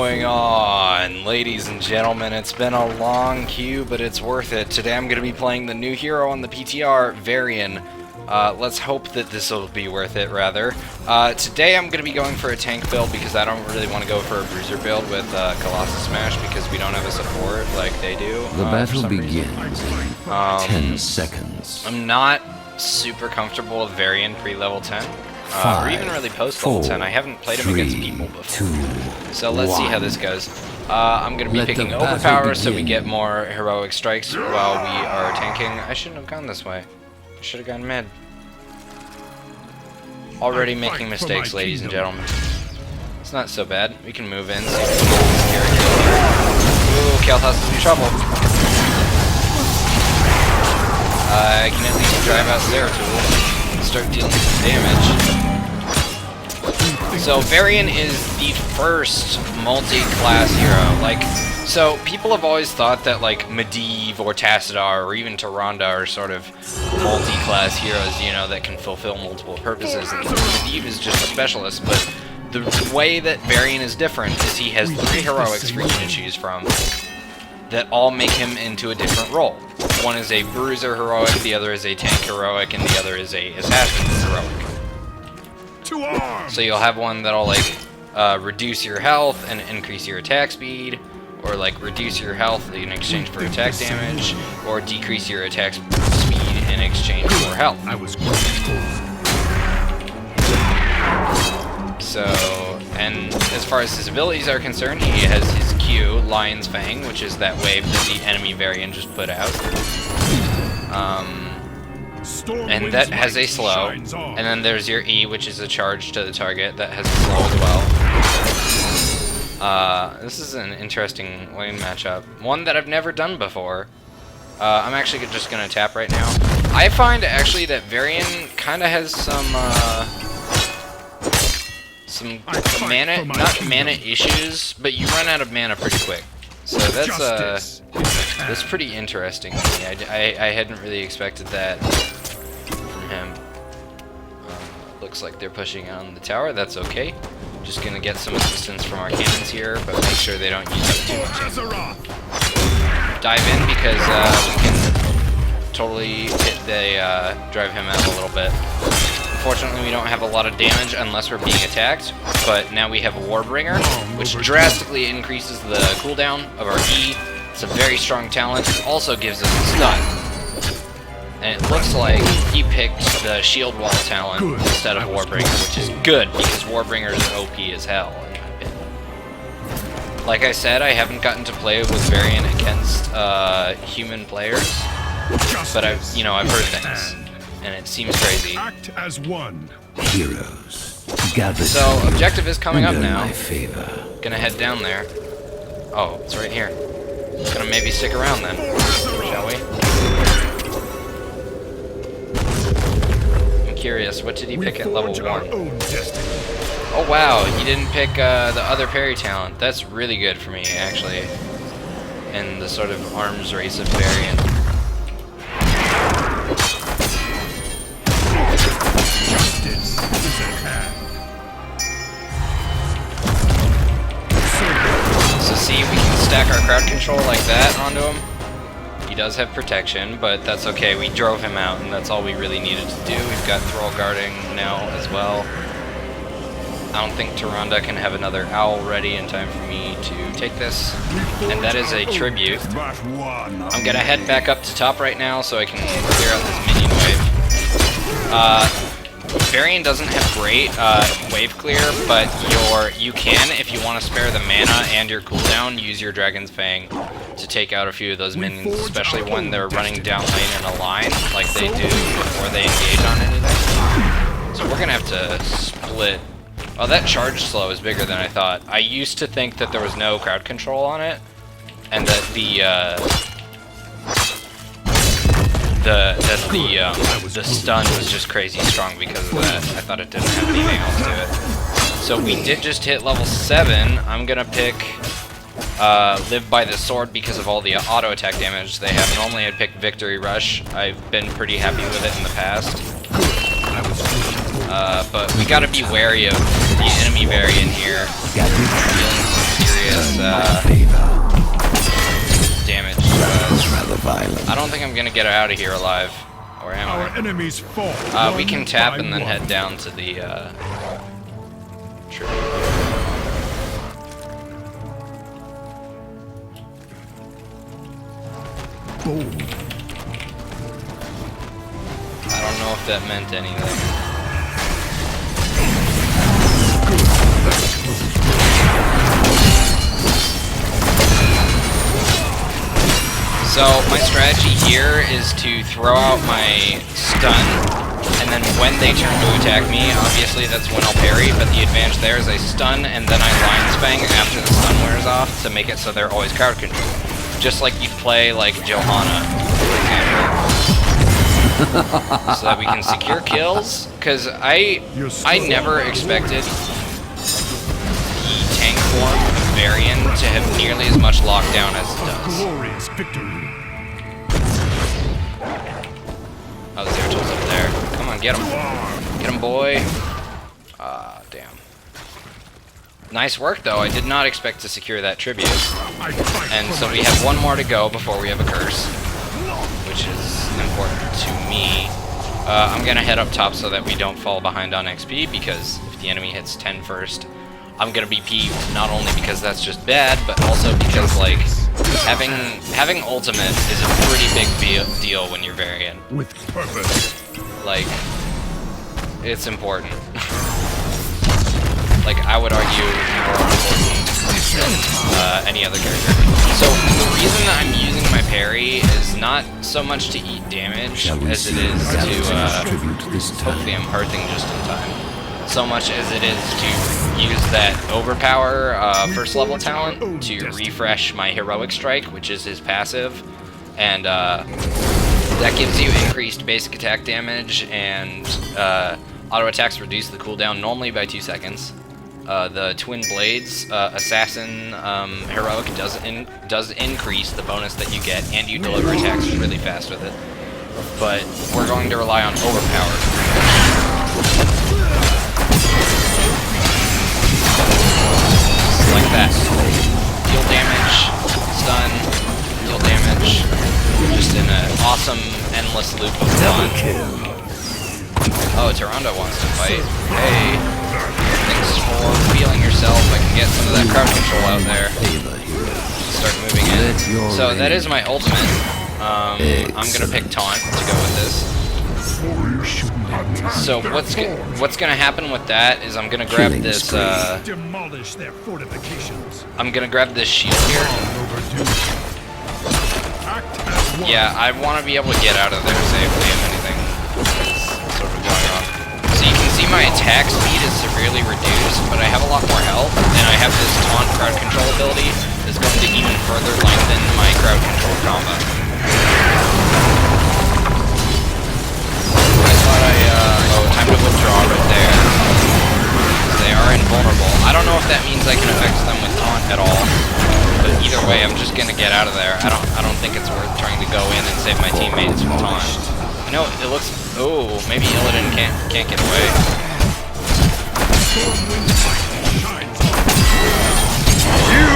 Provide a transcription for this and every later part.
going on, ladies and gentlemen? It's been a long queue, but it's worth it. Today I'm going to be playing the new hero on the PTR, Varian. Let's hope that this will be worth it, rather. Today I'm going to be going for a tank build because I don't really want to go for a bruiser build with Colossus Smash because we don't have a support like they do. The battle begins in 10 seconds. I'm not super comfortable with Varian pre-level 10. Or even really post-level 10. I haven't played him against people before. So let's see how this goes. I'm going to be picking Overpower so we get more heroic strikes while we are tanking. I shouldn't have gone this way. I should have gone mid. Already making mistakes, ladies and gentlemen. It's not so bad. We can move in. See if we can get this character here. Ooh, Kalthus is in trouble. I can at least drive out Zeratul and start dealing some damage. So Varian is the first multi-class hero. So people have always thought that Medivh or Tassadar or even Tyrande are sort of multi-class heroes, you know, that can fulfill multiple purposes. And Medivh is just a specialist, but the way that Varian is different is he has 3 heroics for you to choose from that all make him into a different role. One is a bruiser heroic, the other is a tank heroic, and the other is a assassin heroic. So you'll have one that'll reduce your health and increase your attack speed, or reduce your health in exchange for attack damage, or decrease your attack speed in exchange for health. So, and as far as his abilities are concerned, he has his Q, Lion's Fang, which is that wave that the enemy Varian just put out. And that has a slow. And then there's your E, which is a charge to the target that has a slow as well. This is an interesting lane matchup. One that I've never done before. I'm actually just going to tap right now. I find actually that Varian kind of has some mana, not mana issues, but you run out of mana pretty quick. So that's pretty interesting to me. I hadn't really expected that from him. Looks like they're pushing on the tower. That's okay. Just gonna get some assistance from our cannons here, but make sure they don't use up too much ammo. Dive in because we can totally drive him out a little bit. Unfortunately, we don't have a lot of damage unless we're being attacked, but now we have a Warbringer, which drastically increases the cooldown of our E. It's a very strong talent. It also gives us a stun. And it looks like he picked the Shield Wall talent instead of Warbringer, which is good, because Warbringer is OP as hell, in my opinion. Like I said, I haven't gotten to play with Varian against human players, but I've heard things. And it seems crazy. Act as one. Heroes. Gather. So objective is coming up now. My favor. Gonna head down there. Oh, it's right here. Gonna maybe stick around then, shall we? I'm curious. What did he pick at level 1? Oh wow, he didn't pick the other parry talent. That's really good for me, actually. In the sort of arms race of Varian. So see, we can stack our crowd control like that onto him. He does have protection, but that's okay. We drove him out, and that's all we really needed to do. We've got Thrall guarding now as well. I don't think Tyrande can have another owl ready in time for me to take this. And that is a tribute. I'm gonna head back up to top right now so I can clear out this minion wave. Varian doesn't have great wave clear, but you can, if you want to spare the mana and your cooldown, use your Dragon's Fang to take out a few of those minions, especially when they're running down lane in a line, like they do before they engage on anything. So we're gonna have to split. Oh, that charge slow is bigger than I thought. I used to think that there was no crowd control on it, and that the stun was just crazy strong because of that. I thought it didn't have anything else to it. So we did just hit level 7. I'm gonna pick Live by the Sword because of all the auto attack damage they have. Normally I'd pick Victory Rush. I've been pretty happy with it in the past. But we gotta be wary of the enemy Varian here. Dealing some serious serious damage. I don't think I'm gonna get out of here alive. Or am Our I? enemies fall. We can tap and then head down to the tribute. Boom. I don't know if that meant anything. So my strategy here is to throw out my stun, and then when they turn to attack me, obviously that's when I'll parry, but the advantage there is I stun and then I line spang after the stun wears off to make it so they're always crowd control. Just like you'd play like Johanna, for example. So that we can secure kills, because I never expected the tank form of Varian to have nearly as much lockdown as it does. Glorious victory. Oh, the Zeratil's up there. Come on, get him. Get him, boy. Ah, damn. Nice work, though. I did not expect to secure that tribute. And so we have one more to go before we have a curse, which is important to me. I'm gonna head up top so that we don't fall behind on XP, because if the enemy hits 10 first, I'm gonna be peeved, not only because that's just bad, but also because, like, having ultimate is a pretty big deal when you're Varian. With purpose. Like, it's important. Like, I would argue more important than any other character. So, the reason that I'm using my parry is not so much to eat damage as it is to, hopefully I'm hearthing just in time. So much as it is to use that overpower first level talent to refresh my heroic strike, which is his passive, and that gives you increased basic attack damage, and auto attacks reduce the cooldown normally by 2 seconds. The Twin Blades Assassin heroic does increase the bonus that you get, and you deliver attacks really fast with it. But we're going to rely on overpower. Like that. Deal damage, stun, deal damage. Just in an awesome, endless loop of fun. Oh, Tyrande wants to fight. Hey, thanks for feeling yourself. I can get some of that crowd control out there. Start moving in. So that is my ultimate. I'm gonna pick Taunt to go with this. So what's gonna happen with that is I'm gonna grab this Demolish their fortifications. I'm gonna grab this shield here. Yeah, I want to be able to get out of there safely if anything is sort of going on. So you can see my attack speed is severely reduced, but I have a lot more health, and I have this taunt crowd control ability that's going to even further lengthen my crowd control combo. Time to withdraw right there. They are invulnerable. I don't know if that means I can affect them with taunt at all, but either way, I'm just gonna get out of there. I don't think it's worth trying to go in and save my teammates with taunt. I know it looks. Oh, maybe Illidan can't get away. You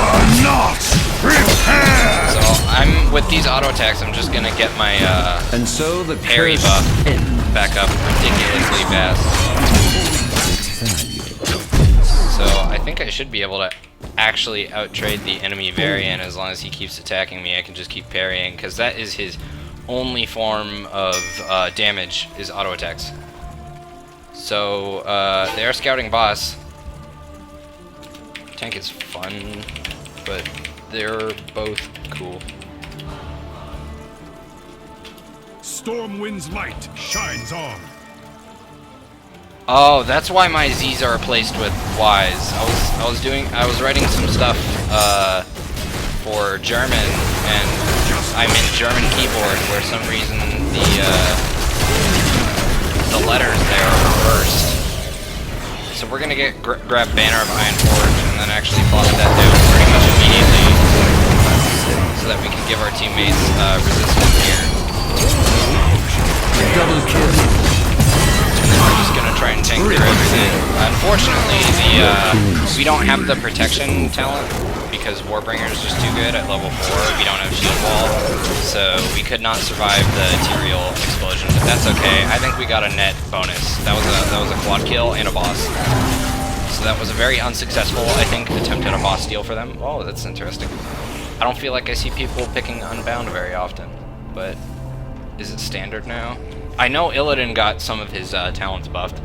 are not prepared. So I'm with these auto attacks. I'm just gonna get my And so the parry buff back up ridiculously fast. So I think I should be able to actually outtrade the enemy Varian as long as he keeps attacking me. I can just keep parrying, because that is his only form of damage, is auto attacks. So they are scouting boss. Tank is fun, but they're both cool. Stormwind's light shines on. Oh, that's why my Z's are replaced with Y's. I was writing some stuff for German, and I'm in German keyboard where some reason the letters there are reversed. So we're gonna grab Banner of Ironforge and then actually plot that down pretty much immediately, so that we can give our teammates resistance here. double kill. And then we're just gonna try and tank through everything. unfortunately, we don't have the protection talent because Warbringer is just too good at level 4. We don't have shield wall, so we could not survive the Tyrael explosion. But that's okay. I think we got a net bonus. That was a quad kill and a boss. So that was a very unsuccessful, I think, attempt at a boss steal for them. Oh, that's interesting. I don't feel like I see people picking Unbound very often, but is it standard now? I know Illidan got some of his talents buffed.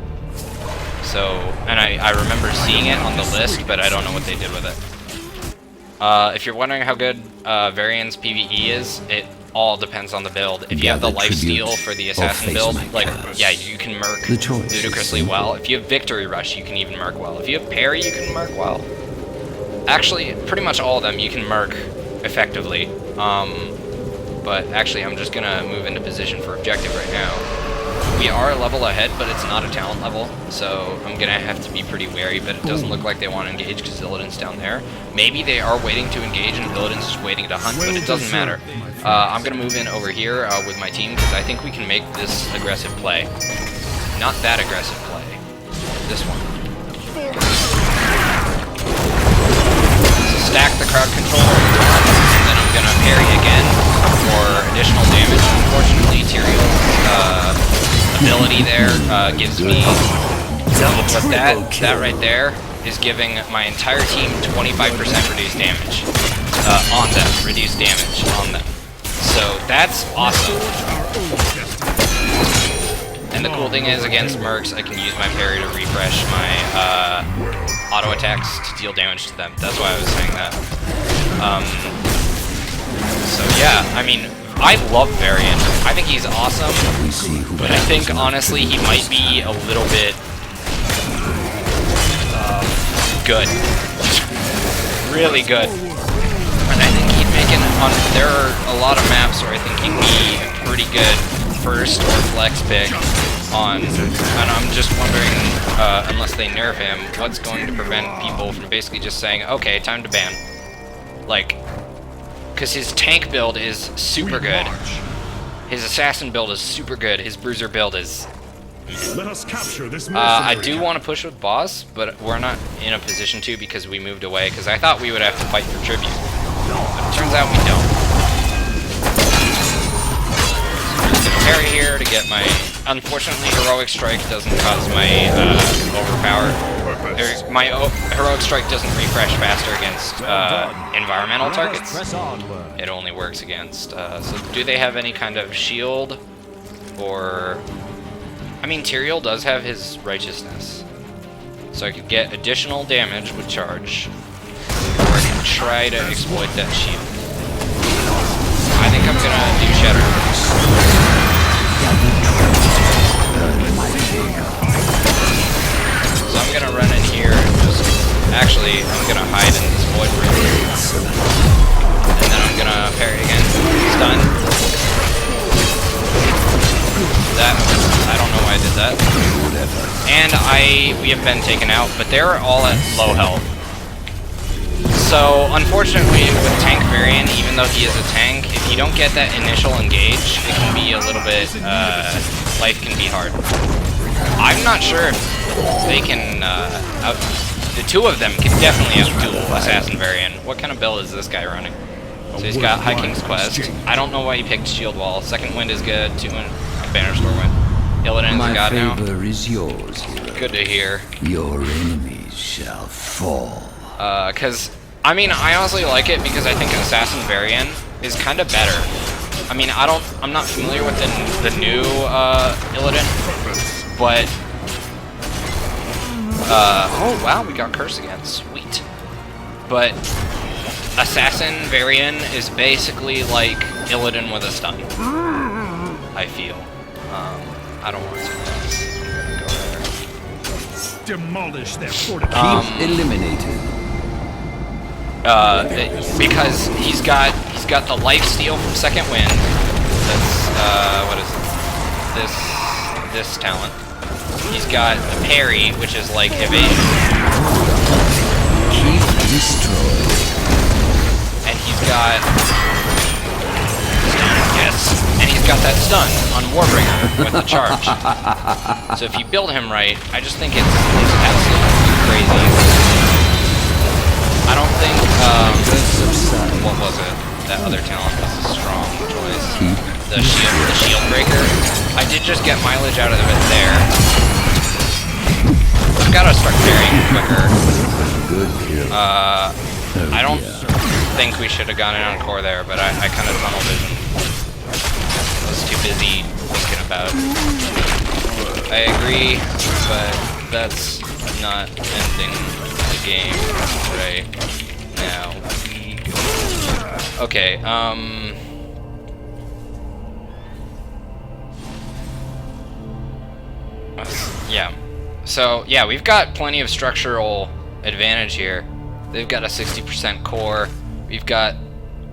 So, and I remember seeing it on the list, but I don't know what they did with it. If you're wondering how good Varian's PvE is, it all depends on the build. If you have the lifesteal for the assassin build, like, yeah, you can merc ludicrously well. If you have Victory Rush, you can even merc well. If you have Parry, you can merc well. Actually, pretty much all of them you can merc effectively. But actually, I'm just gonna move into position for objective right now. We are a level ahead, but it's not a talent level, so I'm gonna have to be pretty wary, but it doesn't look like they want to engage because Illidan's down there. Maybe they are waiting to engage and Illidan's just waiting to hunt, but it doesn't matter. I'm gonna move in over here with my team because I think we can make this aggressive play. Not that aggressive play. This one. So stack the crowd control and then I'm gonna parry again for additional damage. Unfortunately, Tyrael's ability there gives me, but that right there is giving my entire team 25% reduced damage on them, reduced damage on them. So that's awesome. And the cool thing is, against mercs, I can use my parry to refresh my auto attacks to deal damage to them. That's why I was saying that. So yeah, I mean, I love Varian. I think he's awesome, but I think honestly he might be a little bit good, really good. And I think he'd make there are a lot of maps where I think he'd be a pretty good first or flex pick on. And I'm just wondering, unless they nerf him, what's going to prevent people from basically just saying, okay, time to ban, like. Because his tank build is super good. His assassin build is super good. His bruiser build is... Let us capture this I do want to push with boss, but we're not in a position to because we moved away, because I thought we would have to fight for tribute. But it turns out we don't. So I'm just going to parry here to get my... Unfortunately, Heroic Strike doesn't cause my overpower. My Heroic Strike doesn't refresh faster against environmental targets. It only works against... so do they have any kind of shield? Or... I mean, Tyrael does have his Righteousness. So I could get additional damage with charge. Or I can try to exploit that shield. I think I'm gonna do Shatter. So I'm gonna run in here and just... Actually, I'm gonna hide in this void room. And then I'm gonna parry again. Stun. That... I don't know why I did that. And we have been taken out, but they're all at low health. So, unfortunately, with Tank Varian, even though he is a tank, if you don't get that initial engage, it can be a little bit... life can be hard. I'm not sure if they can the two of them can definitely outduel Assassin Varian. What kind of build is this guy running? So he's got High King's Quest. I don't know why he picked Shield Wall. Second Wind is good. 2 Wind, Banner Store Wind. Illidan's a god now. Is yours, good to hear. Your enemies shall fall. Cause I mean, I honestly like it because I think Assassin Varian is kind of better. I mean, I'm not familiar with the new Illidan, but oh wow, we got Curse again, sweet. But Assassin Varian is basically like Illidan with a stun, I feel. I don't want to do this. I'm gonna go there. Demolish their fortifications. Eliminated. Because he's got the life steal from Second Wind. That's what is it? This talent. He's got the parry, which is like evasion. Keep destroyed. And he's got yes, and he's got that stun on Warbringer with the charge. So if you build him right, I just think it's absolutely crazy. I don't think, what was it? That other talent was a strong choice. The shield breaker. I did just get mileage out of it there. I've got to start carrying quicker. Good kill. I don't think we should have gone in on core there, but I kind of tunnel vision. I was too busy thinking about it. I agree, but that's not ending the game right now. Okay, yeah. So, yeah, we've got plenty of structural advantage here. They've got a 60% core. We've got...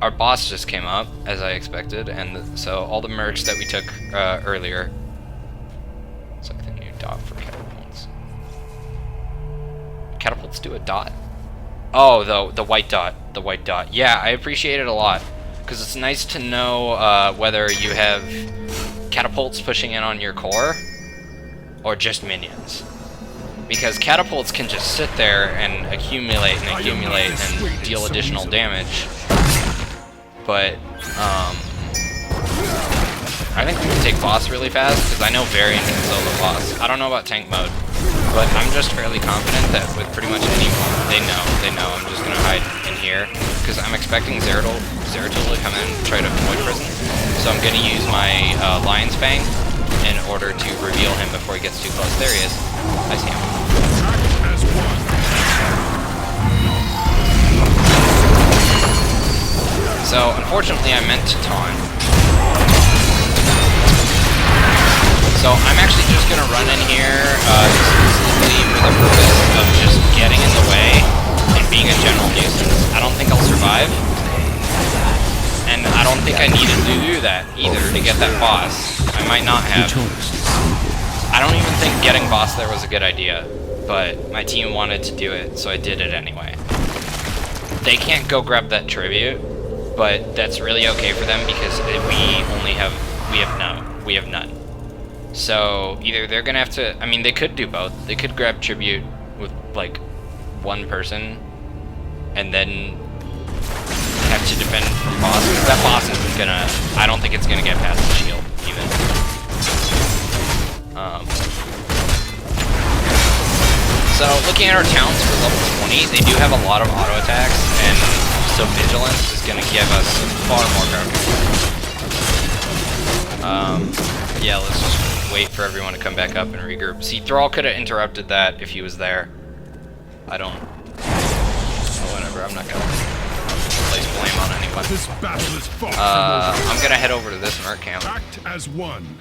Our boss just came up, as I expected, and so all the mercs that we took earlier... It's like the new dot for catapults. Catapults do a dot? Oh, the white dot. The white dot. Yeah, I appreciate it a lot. Because it's nice to know whether you have catapults pushing in on your core, or just minions. Because catapults can just sit there and accumulate and deal additional damage. But, I think we can take boss really fast, because I know Varian can solo boss. I don't know about tank mode, but I'm just fairly confident that with pretty much anyone, they know I'm just gonna hide in here, because I'm expecting Zeratul to come in and try to avoid prison. So I'm gonna use my Lion's Fang in order to reveal him before he gets too close. There he is. I see him. So, unfortunately, I meant to taunt. So, I'm actually just gonna run in here exclusively for the purpose of just getting in the way and being a general nuisance. I don't think I'll survive. And I don't think I needed to do that either to get that boss. I might not have. I don't even think getting boss there was a good idea, but my team wanted to do it, so I did it anyway. They can't go grab that tribute, but that's really okay for them because we have none. So either they're gonna have to, I mean, they could do both. They could grab tribute with like one person and then have to defend from boss. That boss isn't gonna, I don't think it's gonna get past the shield even. So looking at our talents for level 20, they do have a lot of auto attacks, and so vigilance is gonna give us far more coverage. Yeah, let's just wait for everyone to come back up and regroup. See, Thrall could have interrupted that if he was there. I don't. Oh, whatever. I'm not gonna place blame on anyone. This battle is fought I'm gonna head over to this merc camp. Act as one.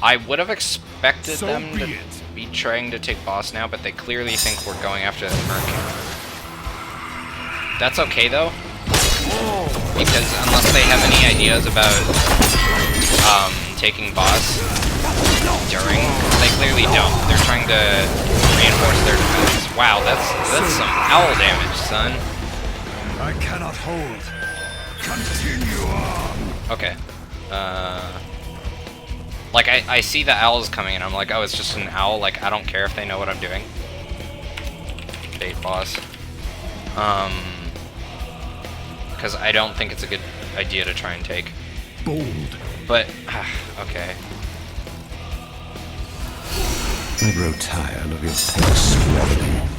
I would have expected So them be to it. be trying to take boss now, but they clearly think we're going after the merc camp. That's okay though, because unless they have any ideas about taking boss during, they clearly don't. They're trying to reinforce their defense. Wow, that's some owl damage, son. I cannot hold. Continue on. Okay. Like, I see the owls coming and I'm like, oh, it's just an owl. Like, I don't care if they know what I'm doing. Bait boss. Because I don't think it's a good idea to try and take. Bold. But, okay. I grow tired of your petty swelling.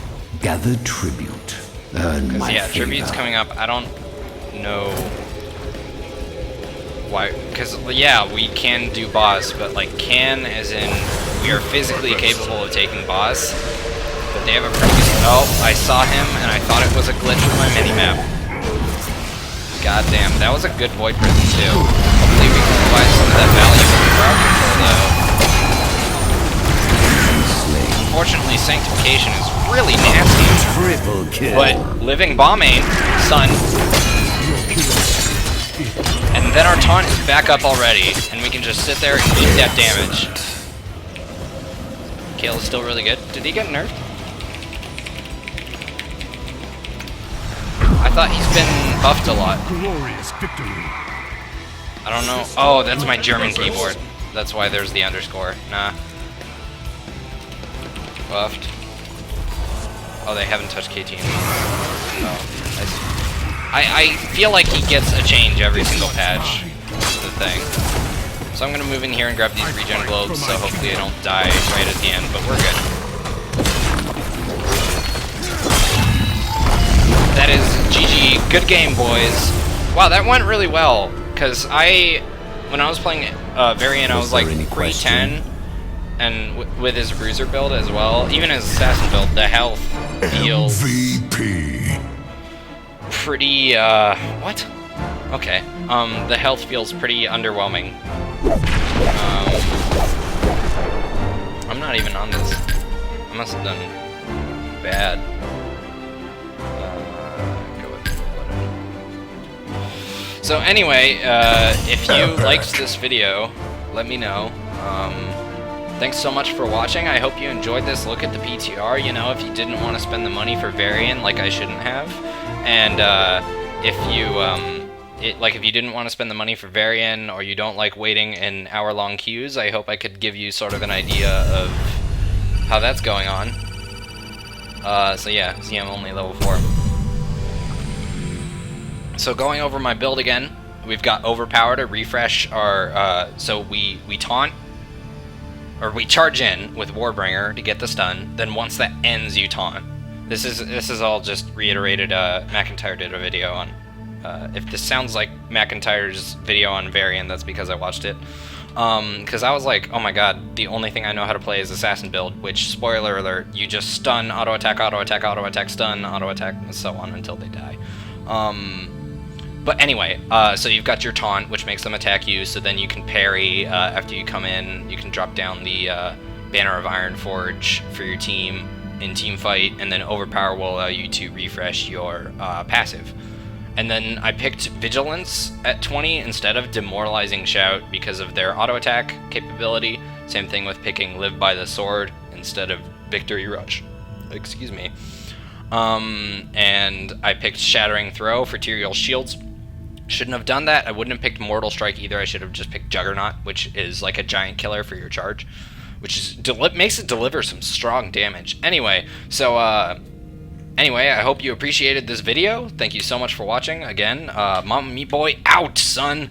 Gather tribute. Earn my Yeah, favor. tribute's coming up. I don't know why. Because, yeah, we can do boss, but, like, can as in we are physically capable of taking boss. But they have a pretty good... Oh, I saw him, and I thought it was a glitch with my minimap. God damn, that was a good void prison, too. Hopefully we can provide some of that value with the crowd control, though. Unfortunately, Sanctification is really nasty. Triple kill. But living bomb aim, son. And then our taunt is back up already, and we can just sit there and eat that damage. Kale is still really good. Did he get nerfed? I thought he's been buffed a lot. Glorious victory. I don't know. Oh, that's my German keyboard. That's why there's the underscore. Nah. Buffed. Oh, they haven't touched KT. Oh, I feel like he gets a change every single patch. Is the thing. So I'm gonna move in here and grab these regen globes, so hopefully I don't die right at the end, but we're good. That is GG. Good game, boys. Wow, that went really well, because when I was playing Varian, I was like 310, and with his bruiser build as well, even his assassin build, the health feels MVP. pretty, what? Okay, the health feels pretty underwhelming. I'm not even on this. I must have done bad. Go with whatever. So anyway, if you liked this video, let me know. Thanks so much for watching. I hope you enjoyed this look at the PTR. You know, if you didn't want to spend the money for Varian, like I shouldn't have, and if you didn't want to spend the money for Varian, or you don't like waiting in hour-long queues, I hope I could give you sort of an idea of how that's going on. So yeah, see, I'm only level 4. So going over my build again, we've got Overpower to refresh our, so we taunt, or we charge in with Warbringer to get the stun, then once that ends, you taunt. This is all just reiterated. McIntyre did a video on. If this sounds like McIntyre's video on Varian, that's because I watched it. Because I was like, oh my god, the only thing I know how to play is Assassin build, which, spoiler alert, you just stun, auto attack, stun, auto attack, and so on until they die. But anyway, so you've got your taunt, which makes them attack you, so then you can parry after you come in. You can drop down the Banner of Ironforge for your team in team fight, and then Overpower will allow you to refresh your passive. And then I picked Vigilance at 20 instead of Demoralizing Shout because of their auto attack capability. Same thing with picking Live by the Sword instead of Victory Rush. Excuse me. And I picked Shattering Throw for Tyrael Shields. Shouldn't have done that. I wouldn't have picked Mortal Strike either. I should have just picked Juggernaut, which is like a giant killer for your charge, which is makes it deliver some strong damage. Anyway, so anyway, I hope you appreciated this video. Thank you so much for watching. Again, Mama Meat Boy out, son.